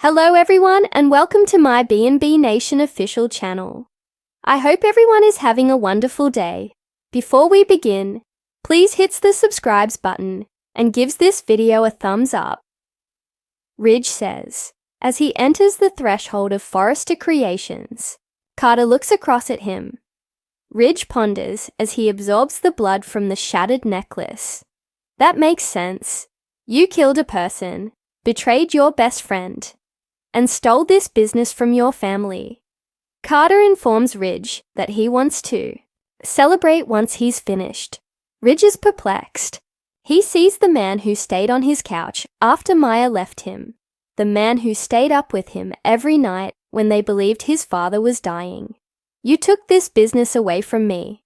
Hello everyone and welcome to my B&B Nation official channel. I hope everyone is having a wonderful day. Before we begin, please hit the subscribe button and gives this video a thumbs up. Ridge says, as he enters the threshold of Forrester Creations, Carter looks across at him. Ridge ponders as he absorbs the blood from the shattered necklace. That makes sense. You killed a person, betrayed your best friend, and stole this business from your family. Carter informs Ridge that he wants to celebrate once he's finished. Ridge is perplexed. He sees the man who stayed on his couch after Maya left him, the man who stayed up with him every night when they believed his father was dying. You took this business away from me.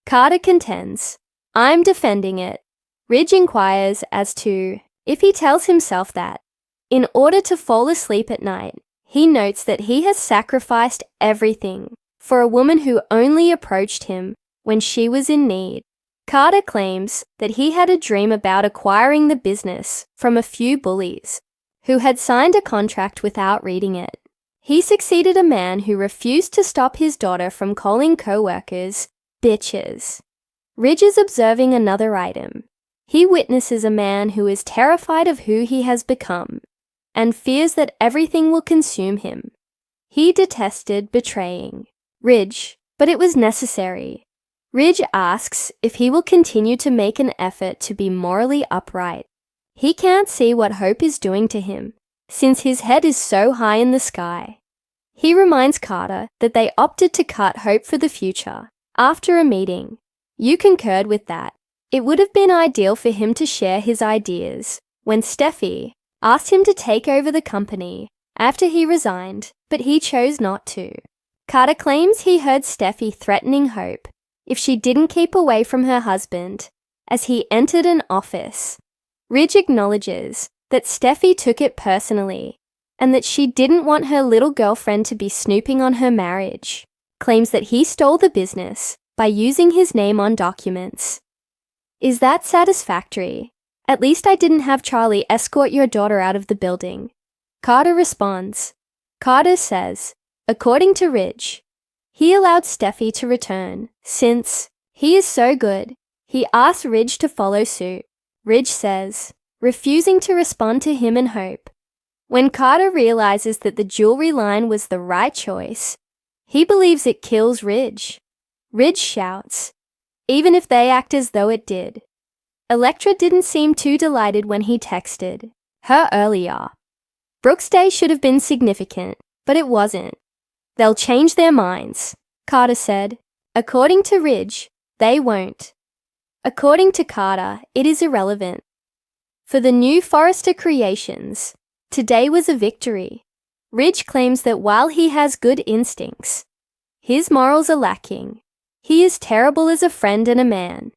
Carter contends. I'm defending it. Ridge inquires as to if he tells himself that, in order to fall asleep at night, he notes that he has sacrificed everything for a woman who only approached him when she was in need. Carter claims that he had a dream about acquiring the business from a few bullies who had signed a contract without reading it. He succeeded a man who refused to stop his daughter from calling co-workers bitches. Ridge is observing another item. He witnesses a man who is terrified of who he has become and fears that everything will consume him. He detested betraying Ridge, but it was necessary. Ridge asks if he will continue to make an effort to be morally upright. He can't see what hope is doing to him, since his head is so high in the sky. He reminds Carter that they opted to cut hope for the future after a meeting. You concurred with that. It would have been ideal for him to share his ideas when Steffi asked him to take over the company after he resigned, but he chose not to. Carter claims he heard Steffi threatening Hope if she didn't keep away from her husband as he entered an office. Ridge acknowledges that Steffi took it personally and that she didn't want her little girlfriend to be snooping on her marriage. Claims that he stole the business by using his name on documents. Is that satisfactory? At least I didn't have Charlie escort your daughter out of the building. Carter responds. Carter says, according to Ridge, he allowed Steffi to return since he is so good. He asked Ridge to follow suit. Ridge says, refusing to respond to him in Hope. When Carter realizes that the jewelry line was the right choice, he believes it kills Ridge. Ridge shouts, even if they act as though it did. Electra didn't seem too delighted when he texted her earlier. Brooke's day should have been significant, but it wasn't. They'll change their minds, Carter said. According to Ridge, they won't. According to Carter, it is irrelevant. For the new Forrester Creations, today was a victory. Ridge claims that while he has good instincts, his morals are lacking. He is terrible as a friend and a man.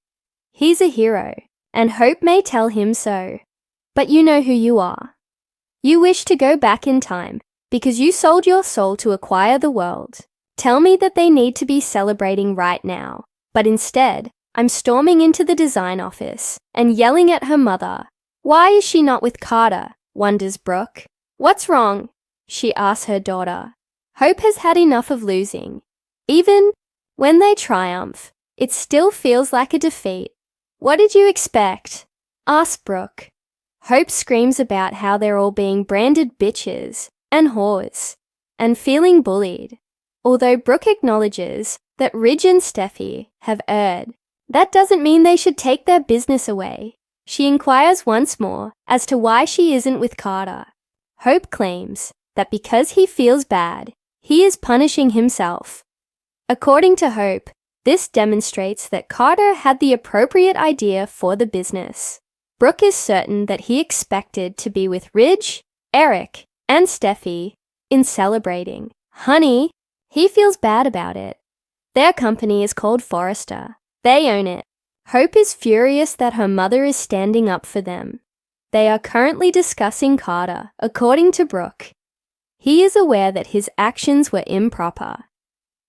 He's a hero, and Hope may tell him so. But you know who you are. You wish to go back in time because you sold your soul to acquire the world. Tell me that they need to be celebrating right now, but instead, I'm storming into the design office and yelling at her mother. Why is she not with Carter? Wonders Brooke. What's wrong? She asks her daughter. Hope has had enough of losing. Even when they triumph, it still feels like a defeat. What did you expect? Asks Brooke. Hope screams about how they're all being branded bitches and whores and feeling bullied. Although Brooke acknowledges that Ridge and Steffi have erred, that doesn't mean they should take their business away. She inquires once more as to why she isn't with Carter. Hope claims that because he feels bad, he is punishing himself. According to Hope, this demonstrates that Carter had the appropriate idea for the business. Brooke is certain that he expected to be with Ridge, Eric, and Steffi in celebrating. Honey, he feels bad about it. Their company is called Forrester. They own it. Hope is furious that her mother is standing up for them. They are currently discussing Carter, according to Brooke. He is aware that his actions were improper.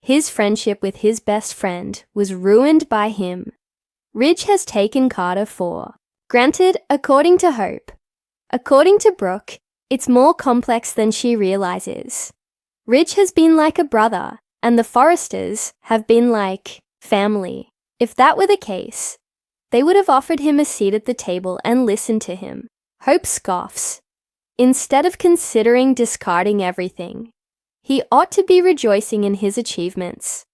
His friendship with his best friend was ruined by him. Ridge has taken Carter for granted, according to Hope. According to Brooke, It's more complex than she realizes. Ridge has been like a brother, and the Forresters have been like family. If that were the case, they would have offered him a seat at the table and listened to him. Hope scoffs. Instead of considering discarding everything, he ought to be rejoicing in his achievements.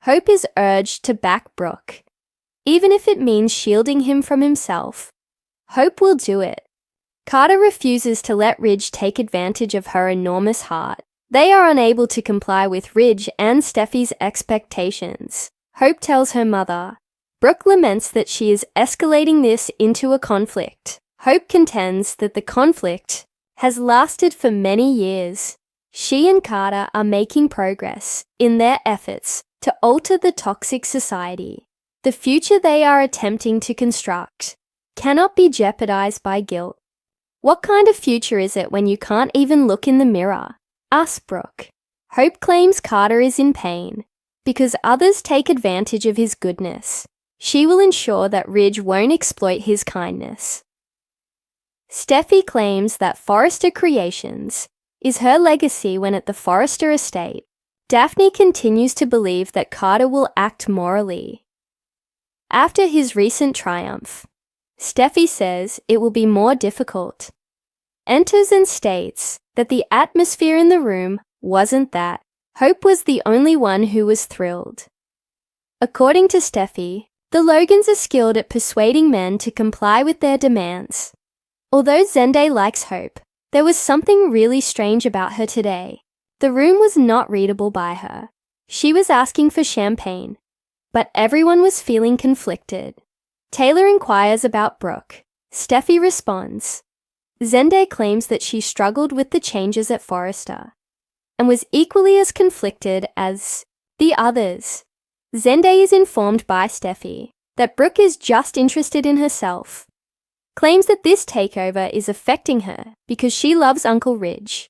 Hope is urged to back Brooke. Even if it means shielding him from himself, Hope will do it. Carter refuses to let Ridge take advantage of her enormous heart. They are unable to comply with Ridge and Steffi's expectations. Hope tells her mother. Brooke laments that she is escalating this into a conflict. Hope contends that the conflict has lasted for many years. She and Carter are making progress in their efforts to alter the toxic society. The future they are attempting to construct cannot be jeopardized by guilt. What kind of future is it when you can't even look in the mirror? Asks Brooke. Hope claims Carter is in pain because others take advantage of his goodness. She will ensure that Ridge won't exploit his kindness. Steffi claims that Forrester Creations is her legacy when at the Forrester estate. Daphne continues to believe that Carter will act morally. After his recent triumph, Steffi says it will be more difficult. Enters and states that the atmosphere in the room wasn't that. Hope was the only one who was thrilled. According to Steffi, the Logans are skilled at persuading men to comply with their demands. Although Zende likes Hope, there was something really strange about her today. The room was not readable by her. She was asking for champagne, but everyone was feeling conflicted. Taylor inquires about Brooke. Steffi responds. Zende claims that she struggled with the changes at Forrester and was equally as conflicted as the others. Zende is informed by Steffi that Brooke is just interested in herself, claims that this takeover is affecting her because she loves Uncle Ridge.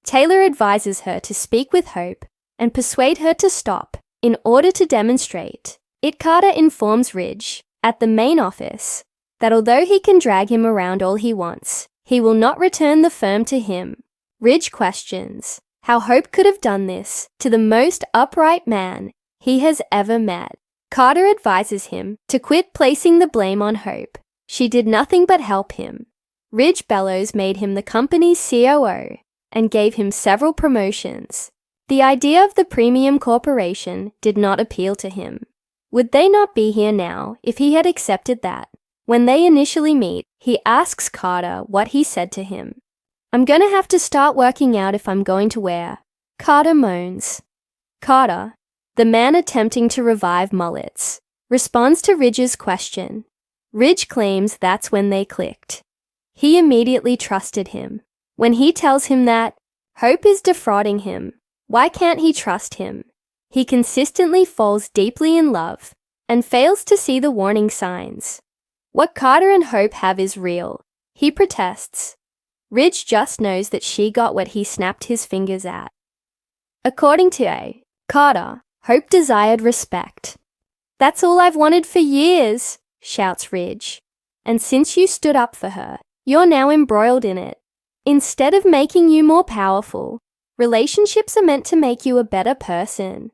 Taylor advises her to speak with Hope and persuade her to stop in order to demonstrate it. Carter informs Ridge at the main office that although he can drag him around all he wants, he will not return the firm to him. Ridge questions how Hope could have done this to the most upright man he has ever met. Carter advises him to quit placing the blame on Hope. She did nothing but help him. Ridge Bellows made him the company's COO and gave him several promotions. The idea of the premium corporation did not appeal to him. Would they not be here now if he had accepted that? When they initially meet, he asks Carter what he said to him. I'm going to have to start working out if I'm going to wear. Carter moans. Carter, the man attempting to revive mullets, responds to Ridge's question. Ridge claims that's when they clicked. He immediately trusted him. When he tells him that Hope is defrauding him, why can't he trust him? He consistently falls deeply in love and fails to see the warning signs. What Carter and Hope have is real. He protests. Ridge just knows that she got what he snapped his fingers at. According to Carter, Hope desired respect. That's all I've wanted for years, shouts Ridge. And since you stood up for her, you're now embroiled in it. Instead of making you more powerful, relationships are meant to make you a better person.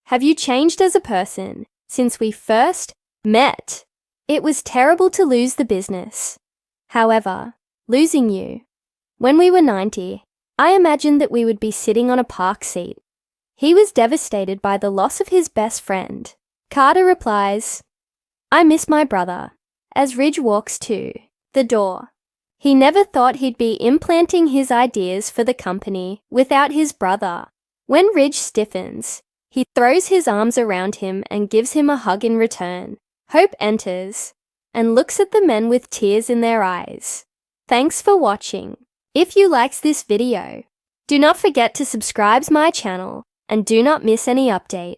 Have you changed as a person since we first met? It was terrible to lose the business. However, losing you. When we were 90, I imagined that we would be sitting on a park seat. He was devastated by the loss of his best friend. Carter replies, I miss my brother, as Ridge walks to the door. He never thought he'd be implanting his ideas for the company without his brother. When Ridge stiffens, he throws his arms around him and gives him a hug in return. Hope enters and looks at the men with tears in their eyes. Thanks for watching. If you liked this video, do not forget to subscribe to my channel and do not miss any update.